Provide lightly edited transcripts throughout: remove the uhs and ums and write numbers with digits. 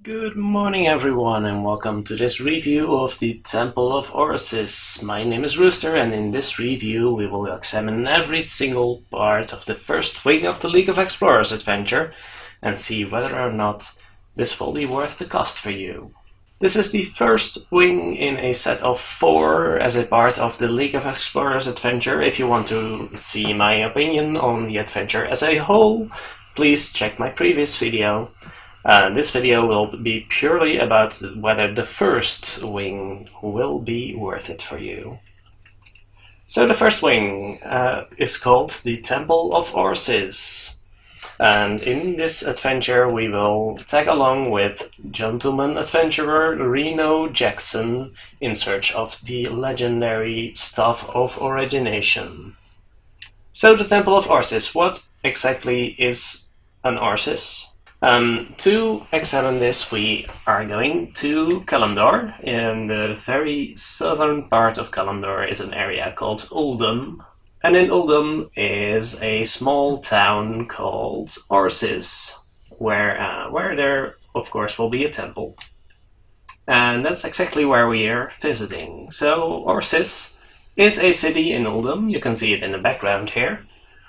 Good morning everyone and welcome to this review of the Temple of Orsis. My name is Rooster and in this review we will examine every single part of the first wing of the League of Explorers adventure and see whether or not this will be worth the cost for you. This is the first wing in a set of 4 as a part of the League of Explorers adventure. If you want to see my opinion on the adventure as a whole, please check my previous video. This video will be purely about whether the first wing will be worth it for you. So the first wing is called the Temple of Orsis. And in this adventure we will tag along with gentleman adventurer Reno Jackson in search of the legendary Staff of Origination. So the Temple of Orsis, what exactly is an Orsis? To examine this, we are going to Kalimdor. In the very southern part of Kalimdor is an area called Uldum, and in Uldum is a small town called Orsis, where there, of course, will be a temple. And that's exactly where we are visiting. So Orsis is a city in Uldum, you can see it in the background here,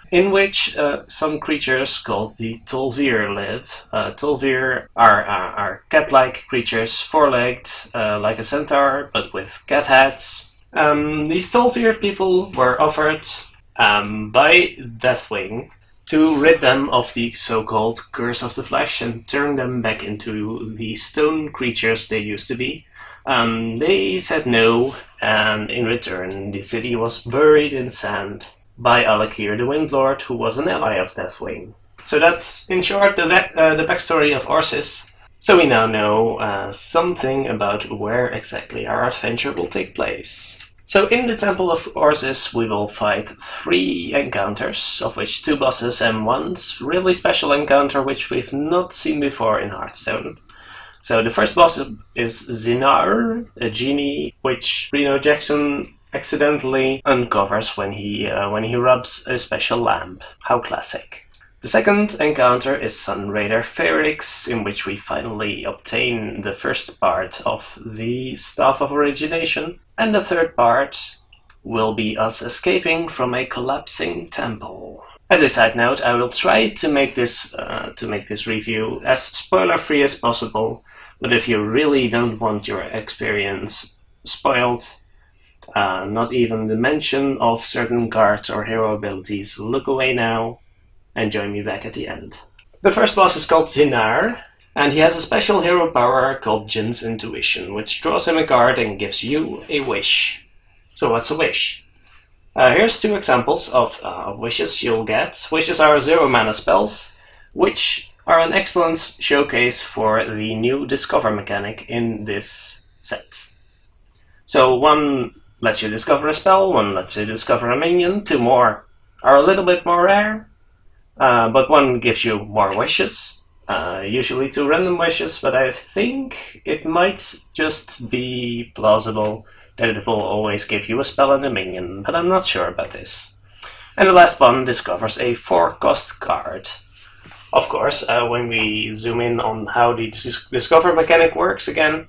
in which some creatures called the Tolvir live. Tolvir are cat-like creatures, 4-legged, like a centaur, but with cat heads. These Tolvir people were offered by Deathwing to rid them of the so-called Curse of the Flesh and turn them back into the stone creatures they used to be. They said no, and in return the city was buried in sand by Alakir the Windlord, who was an ally of Deathwing. So that's, in short, the backstory of Orsis. So we now know something about where exactly our adventure will take place. So in the Temple of Orsis we will fight 3 encounters, of which 2 bosses and 1 really special encounter which we've not seen before in Hearthstone. So the first boss is Seethour, a genie which Reno Jackson accidentally uncovers when he rubs a special lamp. How classic. The second encounter is Sun Raider Ferrix, in which we finally obtain the first part of the Staff of Origination, and the third part will be us escaping from a collapsing temple. As a side note, I will try to make this review as spoiler-free as possible, but if you really don't want your experience spoiled, not even the mention of certain cards or hero abilities, look away now and join me back at the end. The first boss is called Seethour, and he has a special hero power called Jin's Intuition, which draws him a card and gives you a wish. So what's a wish? Here's 2 examples of wishes you'll get. Wishes are 0 mana spells, which are an excellent showcase for the new Discover mechanic in this set. So 1 lets you discover a spell, 1 lets you discover a minion, 2 more are a little bit more rare, but 1 gives you more wishes, usually 2 random wishes, but I think it might just be plausible that it will always give you a spell and a minion, but I'm not sure about this. And the last one discovers a 4-cost card. Of course, when we zoom in on how the Discover mechanic works again,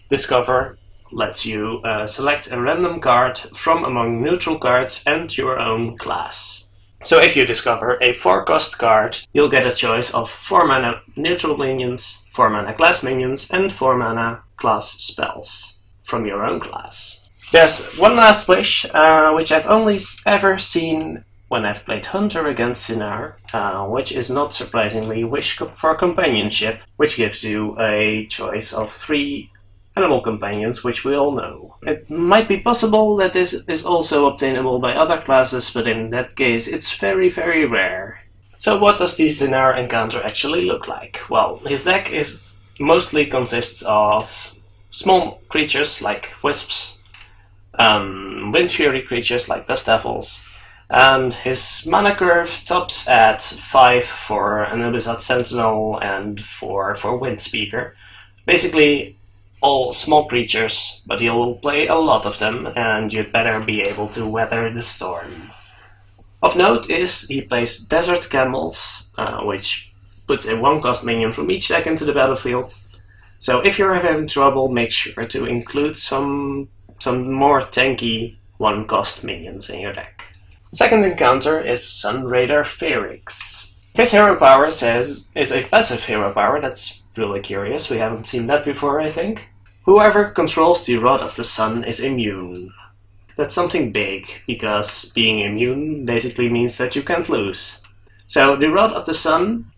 Discover lets you select a random card from among neutral cards and your own class. So if you discover a 4-cost card, you'll get a choice of 4 mana neutral minions, 4 mana class minions, and 4 mana class spells from your own class. There's one last wish, which I've only ever seen when I've played Hunter against Seethour, which is not surprisingly Wish for Companionship, which gives you a choice of 3 animal companions, which we all know. It might be possible that this is also obtainable by other classes, but in that case it's very, very rare. So what does the Seethour encounter actually look like? Well, his deck mostly consists of small creatures like wisps, wind fury creatures like dust devils, and his mana curve tops at 5 for an South Sentinel and 4 for Wind Speaker. Basically all small creatures, but he'll play a lot of them, and you'd better be able to weather the storm. Of note is he plays Desert Camels, which puts a 1-cost minion from each deck into the battlefield, So if you're having trouble, make sure to include some more tanky 1-cost minions in your deck. Second encounter is Sunraider Pheryx. His hero power is a passive hero power. That's really curious, we haven't seen that before, I think. Whoever controls the Rod of the Sun is immune. That's something big, because being immune basically means that you can't lose. So the Rod of the Sun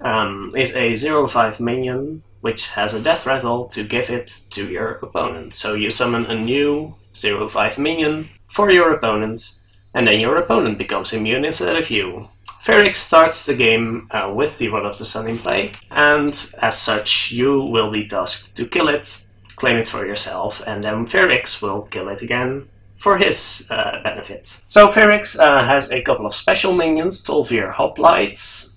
is a 0/5 minion, which has a death rattle to give it to your opponent. So you summon a new 0/5 minion for your opponent, and then your opponent becomes immune instead of you. Pheryx starts the game with the Rod of the Sun in play, and as such you will be tasked to kill it, claim it for yourself, and then Pheryx will kill it again for his benefit. So Pheryx has a couple of special minions, Tolvir Hoplites,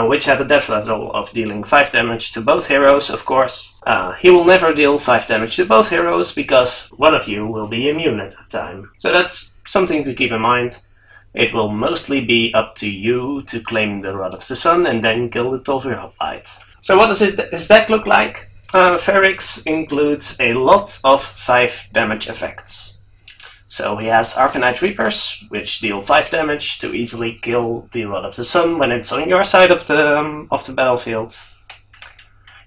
which have a death level of dealing 5 damage to both heroes, of course. He will never deal 5 damage to both heroes, because one of you will be immune at that time. So that's something to keep in mind. It will mostly be up to you to claim the Rod of the Sun and then kill the Tolvir Hoplite. So what does his deck look like? Pheryx includes a lot of 5 damage effects. So he has Arcanite Reapers, which deal 5 damage to easily kill the Rod of the Sun when it's on your side of the battlefield.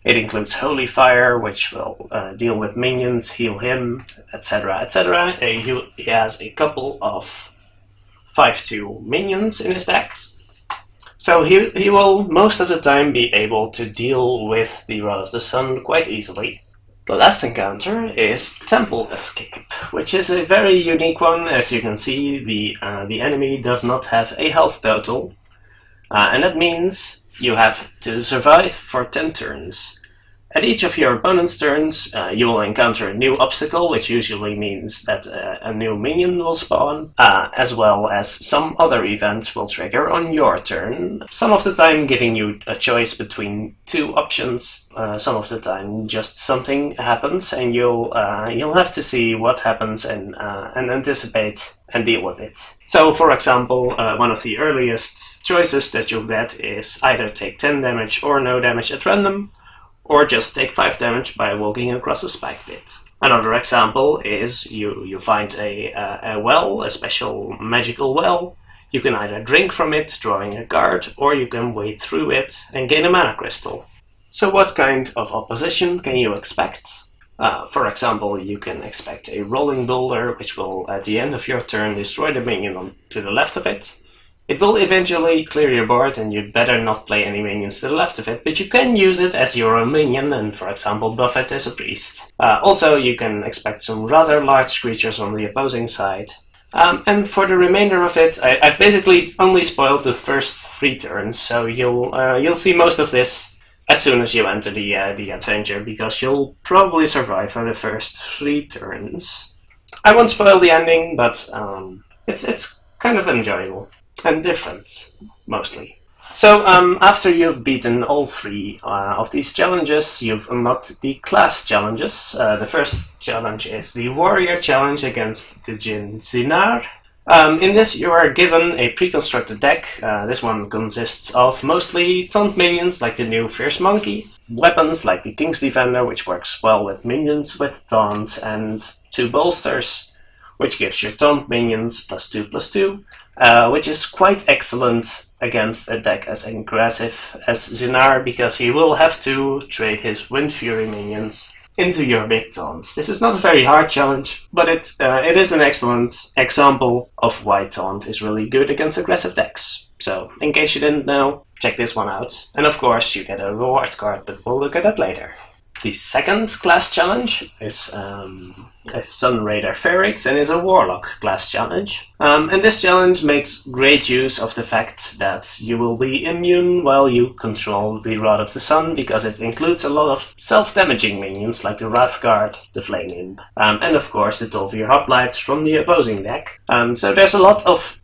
It includes Holy Fire, which will deal with minions, heal him, etc, etc. He has a couple of 5/2 minions in his decks. So he will most of the time be able to deal with the Rod of the Sun quite easily. The last encounter is Temple Escape, which is a very unique one. As you can see, the enemy does not have a health total, and that means you have to survive for 10 turns. At each of your opponent's turns, you will encounter a new obstacle, which usually means that a new minion will spawn, as well as some other events will trigger on your turn. Some of the time giving you a choice between 2 options, some of the time just something happens and you'll have to see what happens and anticipate and deal with it. So for example, one of the earliest choices that you'll get is either take 10 damage or no damage at random, or just take 5 damage by walking across a spike pit. Another example is you find a well, a special magical well. You can either drink from it, drawing a card, or you can wade through it and gain a mana crystal. So what kind of opposition can you expect? For example, you can expect a rolling boulder, which will at the end of your turn destroy the minion to the left of it. It will eventually clear your board, and you'd better not play any minions to the left of it, but you can use it as your own minion and, for example, buff it as a priest. Also, you can expect some rather large creatures on the opposing side. And for the remainder of it, I've basically only spoiled the first 3 turns, so you'll see most of this as soon as you enter the adventure, because you'll probably survive for the first 3 turns. I won't spoil the ending, but it's kind of enjoyable. And different, mostly. So, after you've beaten all 3 of these challenges, you've unlocked the class challenges. The first challenge is the Warrior Challenge against the Djinn Zinar. In this you are given a pre-constructed deck. This one consists of mostly taunt minions like the new Fierce Monkey, weapons like the King's Defender, which works well with minions with taunt, and 2 bolsters, which gives your taunt minions +2/+2. Which is quite excellent against a deck as aggressive as Zinar, because he will have to trade his Wind Fury minions into your big taunts. This is not a very hard challenge, but it is an excellent example of why taunt is really good against aggressive decks. So, in case you didn't know, check this one out. And of course, you get a reward card, but we'll look at that later. The second class challenge is Sunraider Pheryx, and is a Warlock class challenge. And this challenge makes great use of the fact that you will be immune while you control the Rod of the Sun, because it includes a lot of self-damaging minions like the Wrathguard, the Flame Imp, and of course the Tolvir Hoplites from the opposing deck. So there's a lot of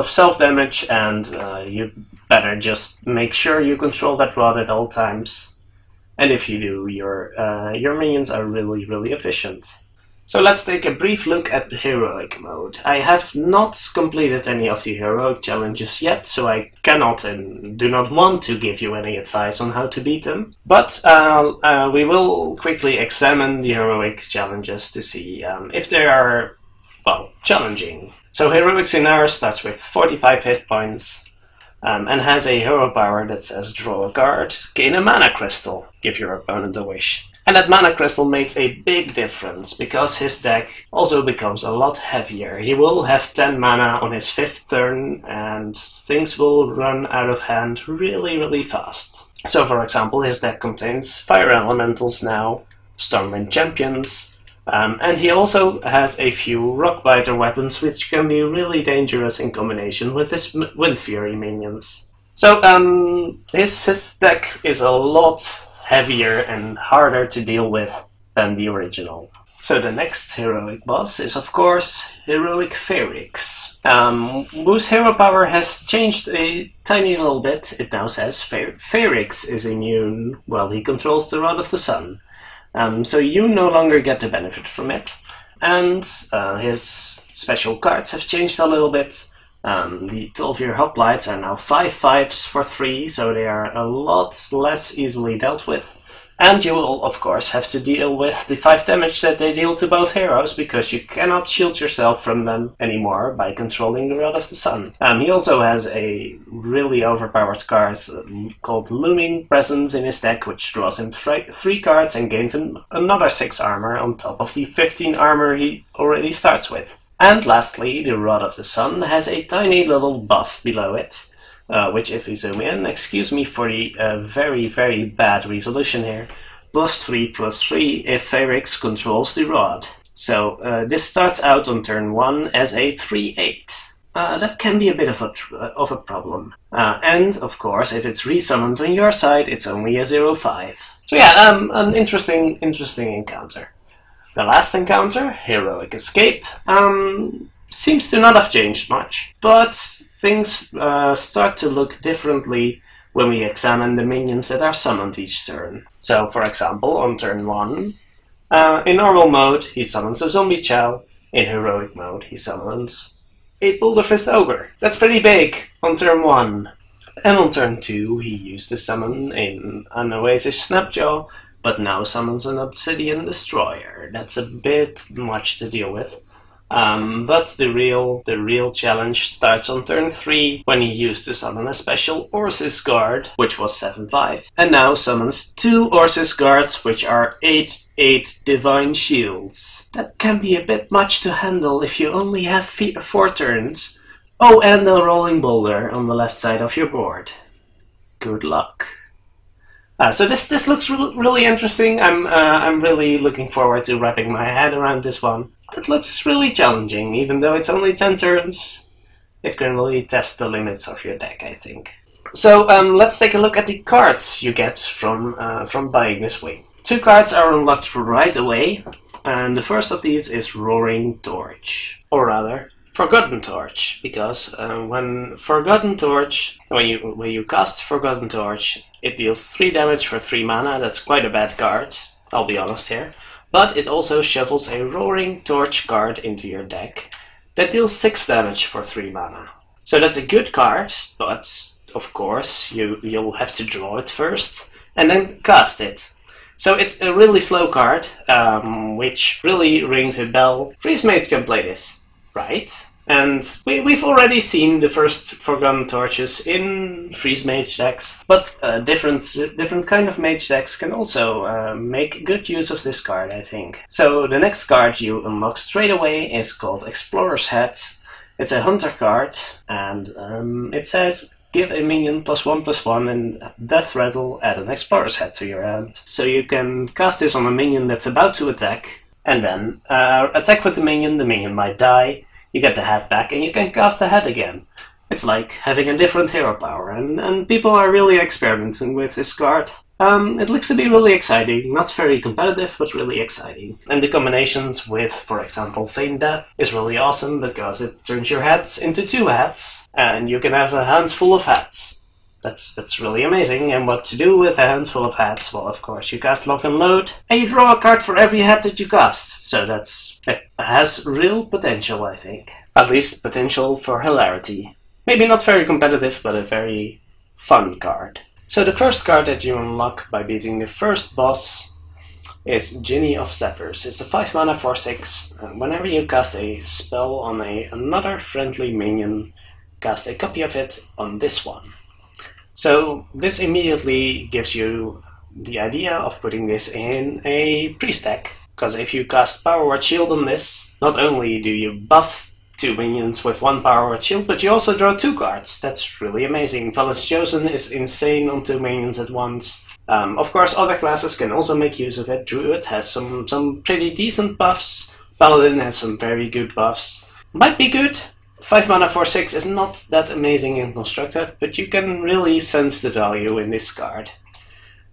self-damage, and you better just make sure you control that Rod at all times. And if you do, your minions are really, really efficient. So let's take a brief look at the heroic mode. I have not completed any of the heroic challenges yet, so I cannot and do not want to give you any advice on how to beat them. But we will quickly examine the heroic challenges to see if they are, well, challenging. So heroic Seethour starts with 45 hit points and has a hero power that says draw a card, gain a mana crystal, give your opponent a wish. And that mana crystal makes a big difference, because his deck also becomes a lot heavier. He will have 10 mana on his 5th turn, and things will run out of hand really fast. So for example, his deck contains Fire Elementals now, Stormwind Champions, and he also has a few Rockbiter weapons, which can be really dangerous in combination with his Wind Fury minions. So his deck is a lot heavier and harder to deal with than the original. So the next heroic boss is of course Heroic Ferrix, whose hero power has changed a tiny little bit. It now says Ferrix is immune while he controls the Rod of the Sun. So you no longer get the benefit from it, and his special cards have changed a little bit. The 12-year hoplites are now 5/5s for 3, so they are a lot less easily dealt with. And you will, of course, have to deal with the 5 damage that they deal to both heroes, because you cannot shield yourself from them anymore by controlling the Rod of the Sun. He also has a really overpowered card called Looming Presence in his deck, which draws him 3 cards and gains him another 6 armor on top of the 15 armor he already starts with. And lastly, the Rod of the Sun has a tiny little buff below it, which if we zoom in, excuse me for the very bad resolution here, +3/+3 if Ferrix controls the Rod. So this starts out on turn 1 as a 3/8. That can be a bit of a problem. And of course, if it's resummoned on your side, it's only a 0/5. So yeah, an interesting encounter. The last encounter, Heroic Escape, seems to not have changed much, but things start to look differently when we examine the minions that are summoned each turn. So, for example, on turn 1, in normal mode, he summons a Zombie Chow. In heroic mode, he summons a Boulderfist Ogre. That's pretty big on turn 1. And on turn 2, he used to summon an Oasis Snapjaw, but now summons an Obsidian Destroyer. That's a bit much to deal with. But the real challenge starts on turn 3, when he used to summon a special Orsis guard, which was 7/5, and now summons 2 Orsis guards, which are 8/8 Divine Shields. That can be a bit much to handle if you only have 4 turns. Oh, and a Rolling Boulder on the left side of your board. Good luck. So this looks really interesting. I'm really looking forward to wrapping my head around this one. It looks really challenging, even though it's only 10 turns. It can really test the limits of your deck, I think. So let's take a look at the cards you get from buying this way. 2 cards are unlocked right away, and the first of these is Roaring Torch, or rather, Forgotten Torch, because when you cast Forgotten Torch, it deals 3 damage for 3 mana. That's quite a bad card, I'll be honest here. But it also shuffles a Roaring Torch card into your deck that deals 6 damage for 3 mana. So that's a good card, but of course you'll have to draw it first and then cast it. So it's a really slow card, which really rings a bell. Freeze Mage can play this, right? And we've already seen the first Forgotten Torches in Freeze Mage decks, but different kind of Mage decks can also make good use of this card, I think. So the next card you unlock straight away is called Explorer's Hat. It's a Hunter card, and it says, give a minion +1/+1 and Death Rattle, add an Explorer's Hat to your hand. So you can cast this on a minion that's about to attack, and then attack with the minion might die. You get the hat back and you can cast the hat again. It's like having a different hero power, and people are really experimenting with this card. It looks to be really exciting, not very competitive, but really exciting. And the combinations with, for example, Feign Death is really awesome because it turns your hats into 2 hats, and you can have a handful of hats. That's really amazing. And what to do with a handful of hats? Well, of course, you cast Lock and Load, and you draw a card for every hat that you cast. So it has real potential, I think. At least potential for hilarity. Maybe not very competitive, but a very fun card. So the first card that you unlock by beating the first boss is Ginny of Steppes. It's a 5 mana 4/6. Whenever you cast a spell on another friendly minion, cast a copy of it on this one. So this immediately gives you the idea of putting this in a priest deck, because if you cast Power Word Shield on this, not only do you buff 2 minions with 1 Power Word Shield, but you also draw 2 cards. That's really amazing. Valis Chosen is insane on 2 minions at once. Of course, other classes can also make use of it. Druid has some pretty decent buffs. Paladin has some very good buffs. Might be good. 5 mana 4/6 is not that amazing and constructed, but you can really sense the value in this card.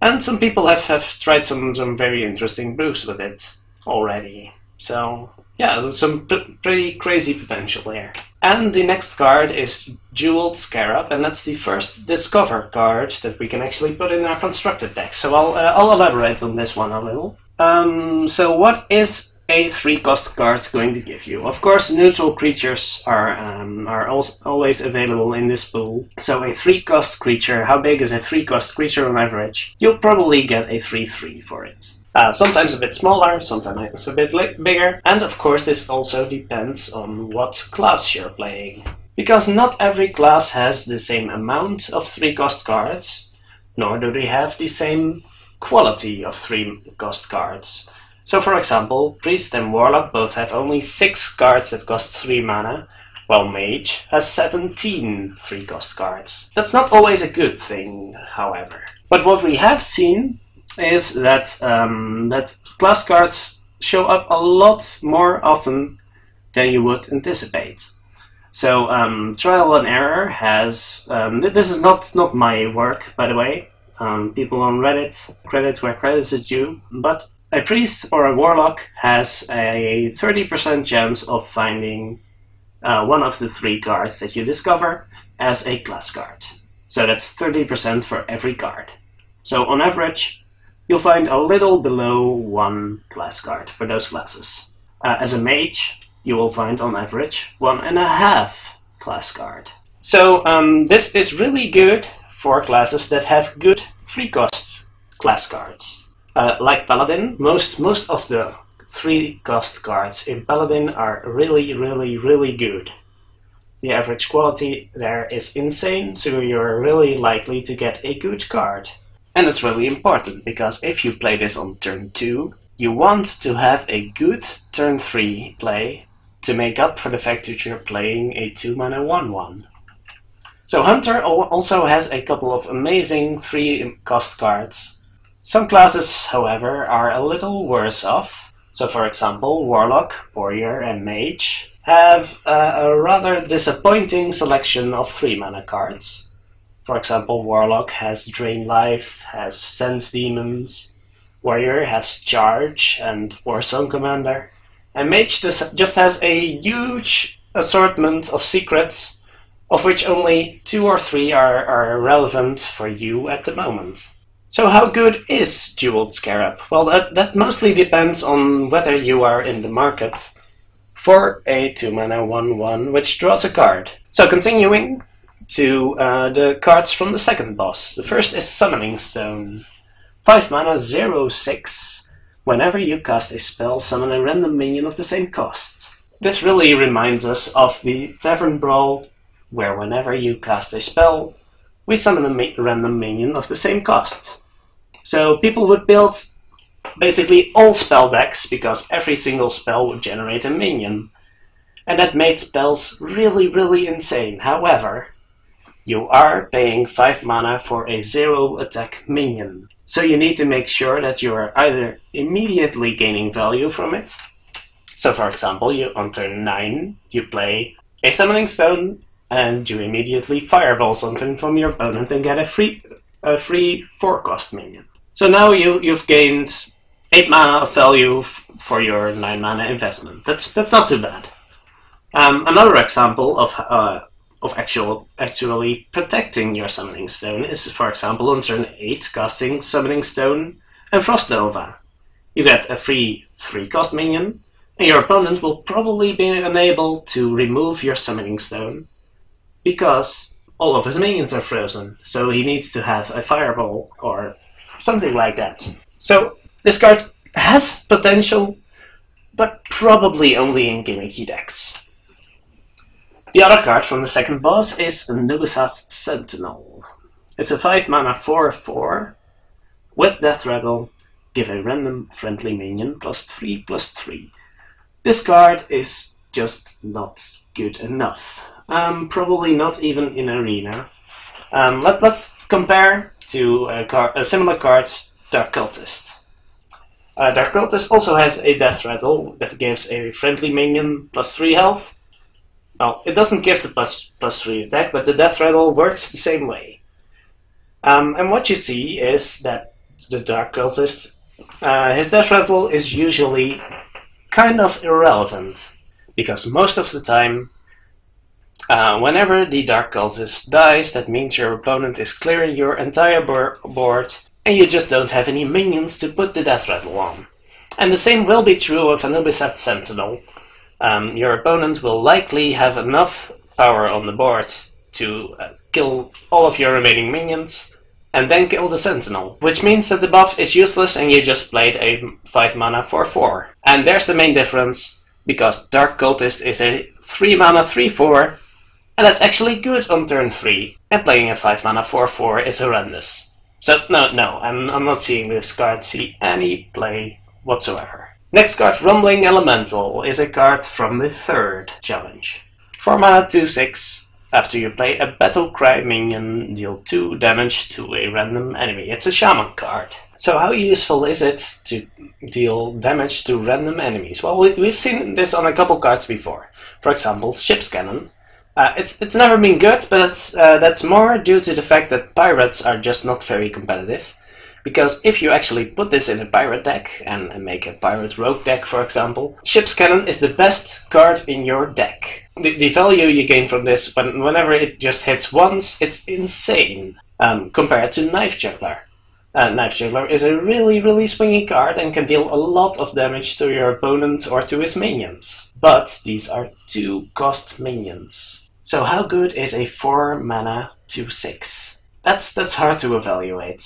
And some people have tried some very interesting brews with it already. So yeah, there's some pretty crazy potential there. And the next card is Jeweled Scarab, and that's the first Discover card that we can actually put in our constructed deck. So I'll elaborate on this one a little. So what is a 3-cost card going to give you? Of course, neutral creatures are always available in this pool. So a 3-cost creature, how big is a 3-cost creature on average? You'll probably get a 3/3 for it. Sometimes a bit smaller, sometimes a bit bigger, and of course this also depends on what class you're playing. Because not every class has the same amount of 3-cost cards, nor do they have the same quality of 3-cost cards. So for example, Priest and Warlock both have only 6 cards that cost 3 mana, while Mage has 17 3-cost cards. That's not always a good thing, however. But what we have seen is that class cards show up a lot more often than you would anticipate. So Trial and Error has... this is not my work, by the way. People on Reddit, credit where credit is due, but a Priest or a Warlock has a 30% chance of finding one of the 3 cards that you discover as a class card. So that's 30% for every card. So on average, you'll find a little below 1 class card for those classes. As a Mage, you will find on average 1.5 class card. So this is really good for classes that have good 3-cost class cards. Like Paladin, most of the 3-cost cards in Paladin are really good. The average quality there is insane, so you're really likely to get a good card. And it's really important, because if you play this on turn 2, you want to have a good turn 3 play to make up for the fact that you're playing a 2 mana 1/1. So Hunter also has a couple of amazing 3-cost cards. Some classes, however, are a little worse off. So for example, Warlock, Warrior and Mage have a rather disappointing selection of 3 mana cards. For example, Warlock has Drain Life, has Sense Demons, Warrior has Charge and Warzone Commander, and Mage just has a huge assortment of secrets, of which only 2 or 3 are relevant for you at the moment. So how good is Jeweled Scarab? Well, that mostly depends on whether you are in the market for a 2 mana 1/1 which draws a card. So continuing to the cards from the second boss. The first is Summoning Stone. 5 mana 0/6. Whenever you cast a spell, summon a random minion of the same cost. This really reminds us of the Tavern Brawl, where whenever you cast a spell, we summon a random minion of the same cost. So people would build basically all spell decks, because every single spell would generate a minion. And that made spells really insane. However, you are paying 5 mana for a 0 attack minion. So you need to make sure that you are either immediately gaining value from it. So for example, on turn 9, you play a Summoning Stone, and you immediately fireball something from your opponent and get a free 4-cost minion. So now you've gained 8 mana of value for your 9 mana investment. That's not too bad. Another example of actually protecting your Summoning Stone is, for example, on turn 8, casting Summoning Stone and Frost Nova. You get a free 3-cost minion, and your opponent will probably be unable to remove your Summoning Stone, because all of his minions are frozen, so he needs to have a Fireball or something like that. So this card has potential, but probably only in gimmicky decks. The other card from the second boss is South Sentinel. It's a 5-mana 4/4 with Death Rattle. Give a random friendly minion +3/+3. This card is just not good enough. Probably not even in Arena. Let's compare to a similar card, Dark Cultist. Dark Cultist also has a Death Rattle that gives a friendly minion +3 health. Well, it doesn't give the +3 attack, but the Death Rattle works the same way. And what you see is that the Dark Cultist, his Death Rattle is usually kind of irrelevant, because most of the time, whenever the Dark Cultist dies, that means your opponent is clearing your entire board, and you just don't have any minions to put the Death Rattle on. And the same will be true of South Sentinel. Your opponent will likely have enough power on the board to kill all of your remaining minions, and then kill the Sentinel, which means that the buff is useless and you just played a 5-mana 4/4. And there's the main difference, because Dark Cultist is a 3-mana 3/4, and that's actually good on turn 3, and playing a 5-mana 4/4 is horrendous. So no, I'm not seeing this card see any play whatsoever. Next card, Rumbling Elemental, is a card from the third challenge. 4-mana 2/6. After you play a Battle Cry minion, deal 2 damage to a random enemy. It's a Shaman card. So how useful is it to deal damage to random enemies? Well, we've seen this on a couple cards before. For example, Ship's Cannon. It's never been good, but that's more due to the fact that pirates are just not very competitive. Because if you actually put this in a pirate deck, and make a pirate rogue deck for example, Ship's Cannon is the best card in your deck. The value you gain from this, whenever it just hits once, it's insane, compared to Knife Juggler. Knife Juggler is a really swingy card and can deal a lot of damage to your opponent or to his minions. But these are 2-cost minions. So how good is a 4-mana 2/6? That's hard to evaluate.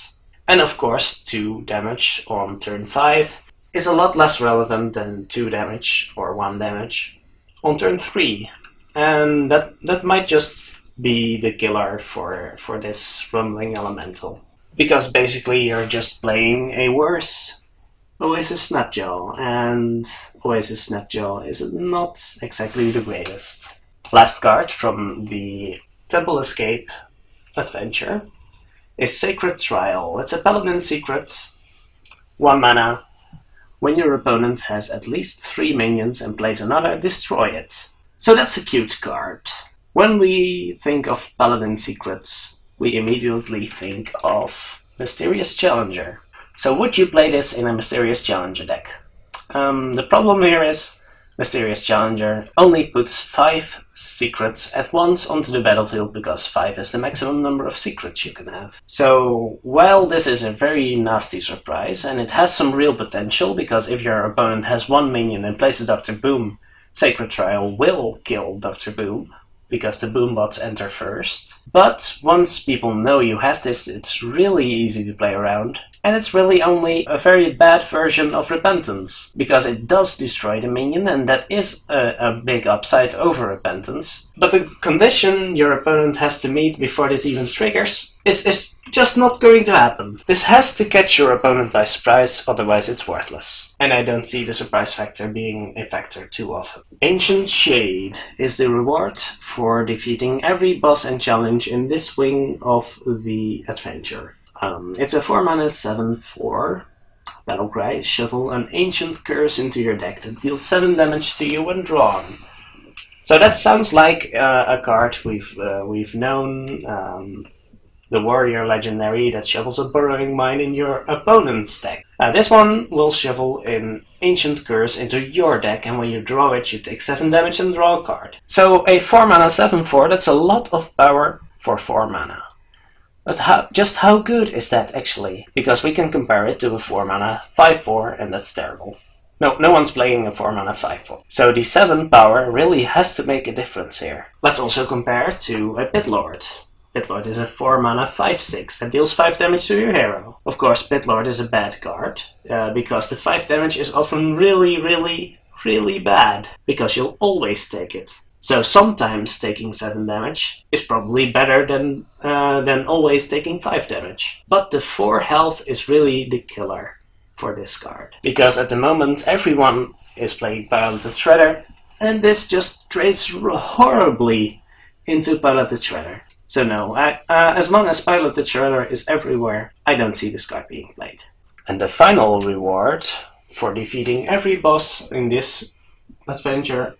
And of course, 2 damage on turn 5 is a lot less relevant than 2 damage or 1 damage on turn 3. And that might just be the killer for this Rumbling Elemental. Because basically you're just playing a worse Oasis Snapjaw, and Oasis Snapjaw is not exactly the greatest. Last card from the Temple Escape adventure is Sacred Trial. It's a Paladin secret, 1 mana. When your opponent has at least 3 minions and plays another, destroy it. So that's a cute card. When we think of Paladin secrets, we immediately think of Mysterious Challenger. So would you play this in a Mysterious Challenger deck? The problem here is Mysterious Challenger only puts 5 secrets at once onto the battlefield, because 5 is the maximum number of secrets you can have. So while this is a very nasty surprise, and it has some real potential, because if your opponent has 1 minion and plays a Dr. Boom, Sacred Trial will kill Dr. Boom, because the Boom bots enter first. But once people know you have this, it's really easy to play around. And it's really only a very bad version of Repentance, because it does destroy the minion, and that is a big upside over Repentance. But the condition your opponent has to meet before this even triggers is just not going to happen. This has to catch your opponent by surprise, otherwise it's worthless. And I don't see the surprise factor being a factor too often. Ancient Shade is the reward for defeating every boss and challenge in this wing of the adventure. It's a 4-mana 7/4 Battlecry. Shovel an Ancient Curse into your deck that deals 7 damage to you when drawn. So that sounds like a card we've known the warrior legendary that shovels a burrowing mine in your opponent's deck. This one will shovel an Ancient Curse into your deck, and when you draw it, you take 7 damage and draw a card. So a 4 mana 7/4, that's a lot of power for 4 mana. But just how good is that actually? Because we can compare it to a 4 mana 5/4, and that's terrible. No one's playing a 4 mana 5/4. So the 7 power really has to make a difference here. Let's also compare to a Pitlord. Pitlord is a 4 mana 5/6 that deals 5 damage to your hero. Of course, Pitlord is a bad card, because the 5 damage is often really bad, because you'll always take it. So sometimes taking 7 damage is probably better than always taking 5 damage. But the 4 health is really the killer for this card. Because at the moment everyone is playing Piloted Shredder, and this just trades horribly into Piloted Shredder. So no, as long as Piloted Shredder is everywhere, I don't see this card being played. And the final reward for defeating every boss in this adventure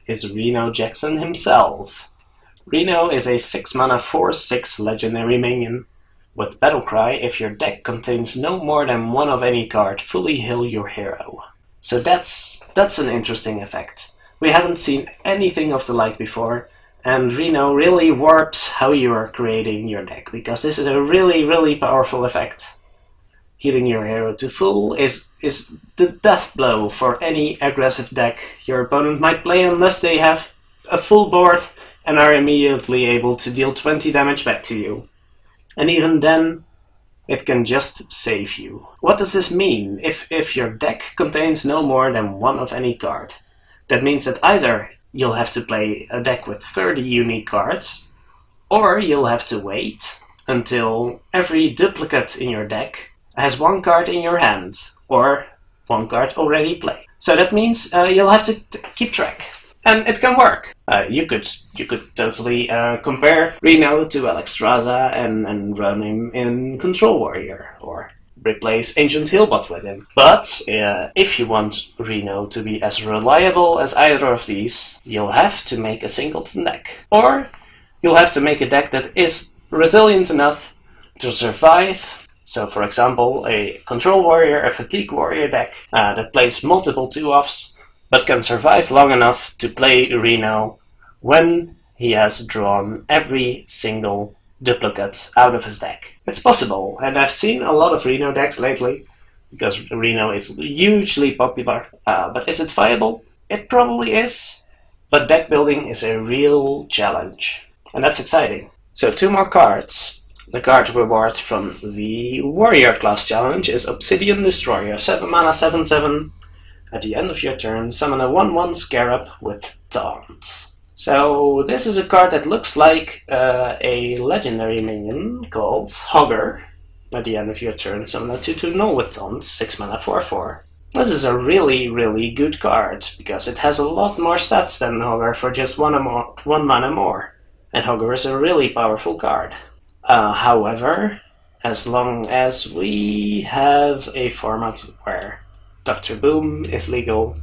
is Reno Jackson himself. Reno is a 6 mana 4/6 legendary minion with Battlecry. If your deck contains no more than 1 of any card, fully heal your hero. So that's an interesting effect. We haven't seen anything of the like before, and Reno really warps how you are creating your deck, because this is a really powerful effect. Healing your hero to full is the death blow for any aggressive deck your opponent might play, unless they have a full board and are immediately able to deal 20 damage back to you. And even then, it can just save you. What does this mean? If your deck contains no more than 1 of any card, that means that either you'll have to play a deck with 30 unique cards, or you'll have to wait until every duplicate in your deck has 1 card in your hand, or 1 card already played. So that means you'll have to keep track. And it can work. You could totally compare Reno to Alexstrasza and run him in Control Warrior, or replace Ancient Healbot with him. But if you want Reno to be as reliable as either of these, you'll have to make a singleton deck. Or you'll have to make a deck that is resilient enough to survive. So for example, a Control Warrior, a Fatigue Warrior deck that plays multiple 2-offs, but can survive long enough to play Reno when he has drawn every single duplicate out of his deck. It's possible, and I've seen a lot of Reno decks lately, because Reno is hugely popular. But is it viable? It probably is, but deck building is a real challenge, and that's exciting. So 2 more cards. The card reward from the Warrior class challenge is Obsidian Destroyer, 7 mana 7/7. At the end of your turn, summon a 1/1 Scarab with Taunt. So this is a card that looks like a legendary minion called Hogger. At the end of your turn, summon a 2/2 Null with Taunt, 6 mana 4/4. This is a really good card, because it has a lot more stats than Hogger for just 1 mana more. And Hogger is a really powerful card. However, as long as we have a format where Dr. Boom is legal,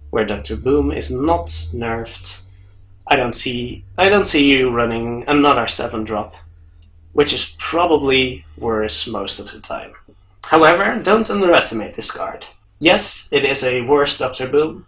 where Dr. Boom is not nerfed, I don't see you running another 7-drop, which is probably worse most of the time. However, don't underestimate this card. Yes, it is a worse Dr. Boom,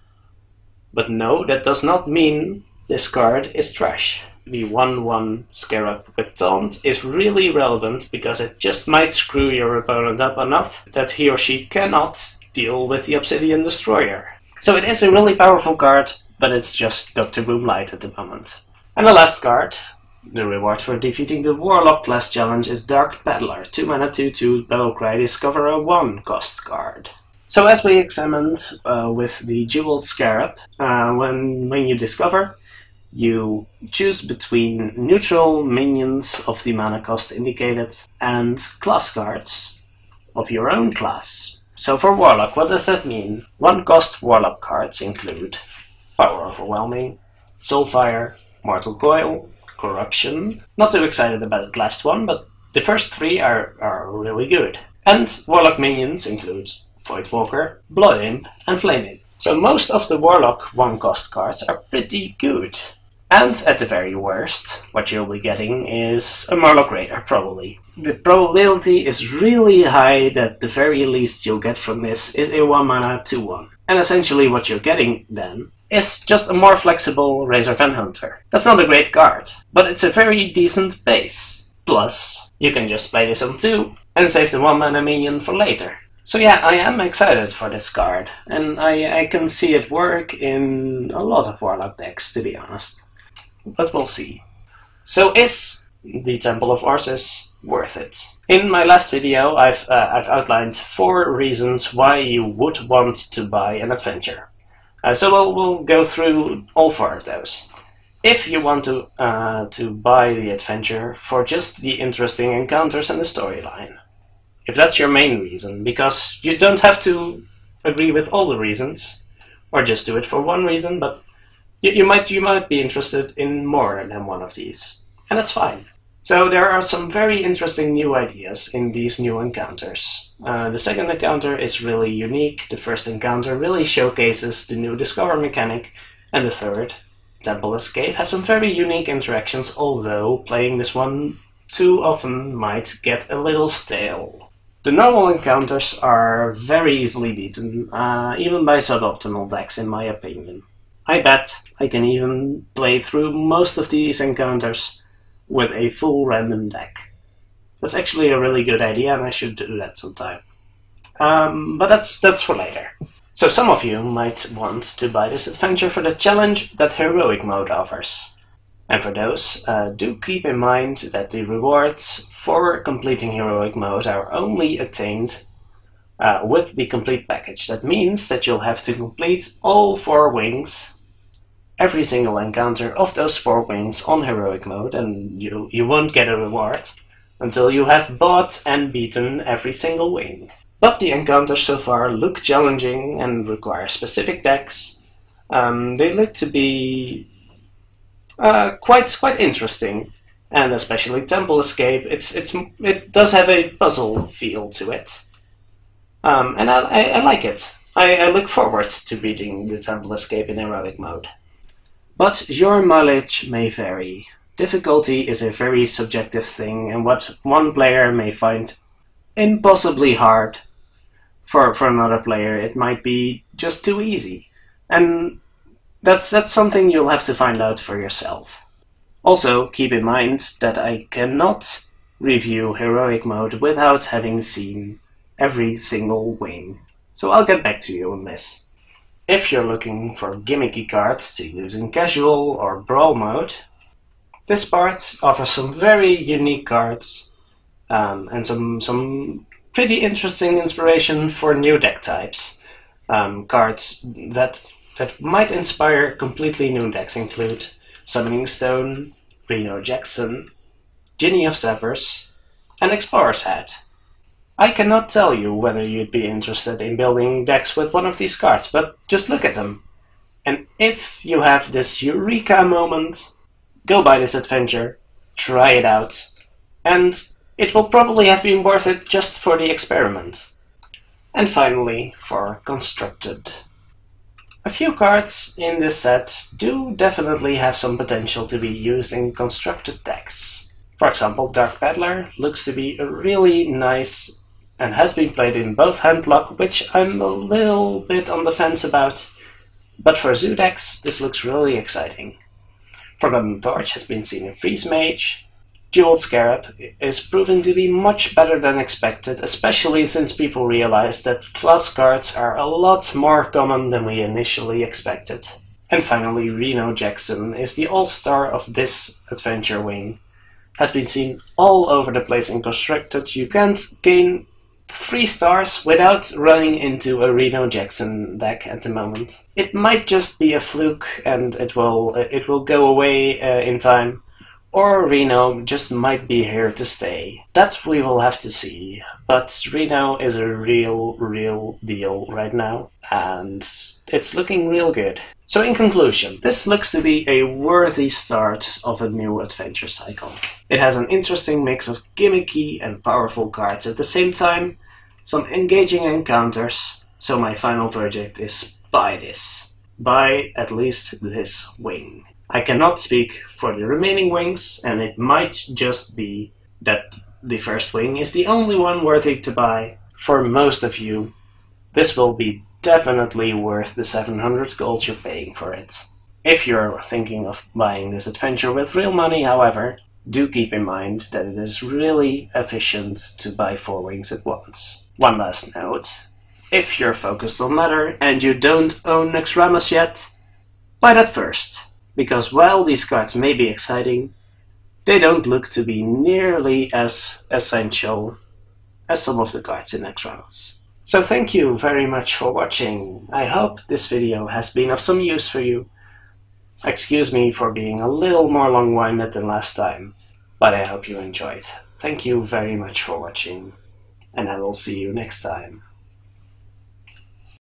but no, that does not mean this card is trash. The 1/1 Scarab with Taunt is really relevant, because it just might screw your opponent up enough that he or she cannot deal with the Obsidian Destroyer. So it is a really powerful card, but it's just Dr. Boom Light at the moment. And the last card, the reward for defeating the Warlock class challenge, is Dark Peddler, 2 mana 2/2 Battlecry, discover a 1-cost card. So as we examined with the Jeweled Scarab, when you discover, you choose between neutral minions of the mana cost indicated and class cards of your own class. So for Warlock, what does that mean? 1-cost Warlock cards include Power Overwhelming, Soulfire, Mortal Coil, Corruption. Not too excited about the last one, but the first 3 are really good. And Warlock minions include Voidwalker, Blood Imp, and Flame Imp. So most of the Warlock 1-cost cards are pretty good. And at the very worst, what you'll be getting is a Murloc Raider, probably. The probability is really high that the very least you'll get from this is a 1 mana 2/1. And essentially what you're getting then is just a more flexible Razor Van Hunter. That's not a great card, but it's a very decent base. Plus, you can just play this on 2 and save the 1 mana minion for later. So yeah, I am excited for this card, and I can see it work in a lot of Warlock decks, to be honest. But we'll see. So is the Temple of Orsis worth it? In my last video, I've outlined 4 reasons why you would want to buy an adventure. So we'll go through all 4 of those. If you want to buy the adventure for just the interesting encounters and the storyline. If that's your main reason, because you don't have to agree with all the reasons, or just do it for one reason, but you might be interested in more than one of these, and that's fine. So there are some very interesting new ideas in these new encounters. The second encounter is really unique, the first encounter really showcases the new Discover mechanic, and the third, Temple Escape, has some very unique interactions, although playing this one too often might get a little stale. The normal encounters are very easily beaten, even by suboptimal decks in my opinion. I bet I can even play through most of these encounters with a full random deck. That's actually a really good idea, and I should do that sometime. But that's for later. So some of you might want to buy this adventure for the challenge that Heroic Mode offers. And for those, do keep in mind that the rewards for completing Heroic Mode are only attained with the complete package. That means that you'll have to complete all 4 wings, every single encounter of those 4 wings on Heroic Mode, and you won't get a reward until you have bought and beaten every single wing. But the encounters so far look challenging and require specific decks. They look to be quite interesting, and especially Temple Escape. It does have a puzzle feel to it, and I like it. I look forward to beating the Temple Escape in Heroic Mode. But your mileage may vary. Difficulty is a very subjective thing, and what one player may find impossibly hard, for another player it might be just too easy. And that's something you'll have to find out for yourself. Also, keep in mind that I cannot review Heroic Mode without having seen every single wing. So I'll get back to you on this. If you're looking for gimmicky cards to use in Casual or Brawl Mode, this part offers some very unique cards and some pretty interesting inspiration for new deck types. Cards that might inspire completely new decks include Summoning Stone, Reno Jackson, Ginny of Steppes, and Explorer's Hat. I cannot tell you whether you'd be interested in building decks with one of these cards, but just look at them. And if you have this eureka moment, go buy this adventure, try it out, and it will probably have been worth it just for the experiment. And finally, for Constructed. A few cards in this set do definitely have some potential to be used in constructed decks. For example, Dark Peddler looks to be a really nice and has been played in both Handlock, which I'm a little bit on the fence about, but for zoo decks this looks really exciting. Forgotten Torch has been seen in Freeze Mage. Jeweled Scarab is proving to be much better than expected, especially since people realized that class cards are a lot more common than we initially expected. And finally, Reno Jackson is the all-star of this adventure wing. Has been seen all over the place in Constructed. You can't gain 3 stars without running into a Reno Jackson deck at the moment. It might just be a fluke and it will go away in time. Or Reno just might be here to stay. That we will have to see. But Reno is a real deal right now, and it's looking real good. So in conclusion, this looks to be a worthy start of a new adventure cycle. It has an interesting mix of gimmicky and powerful cards at the same time, some engaging encounters, so my final verdict is buy this. Buy at least this wing. I cannot speak for the remaining wings, and it might just be that the first wing is the only one worthy to buy. For most of you, this will be definitely worth the 700 gold you're paying for it. If you're thinking of buying this adventure with real money, however, do keep in mind that it is really efficient to buy 4 wings at once. One last note, if you're focused on leather and you don't own Naxxramas yet, buy that first, because while these cards may be exciting, they don't look to be nearly as essential as some of the cards in Naxxramas. So thank you very much for watching. I hope this video has been of some use for you. Excuse me for being a little more long-winded than last time, but I hope you enjoyed. Thank you very much for watching, and I will see you next time.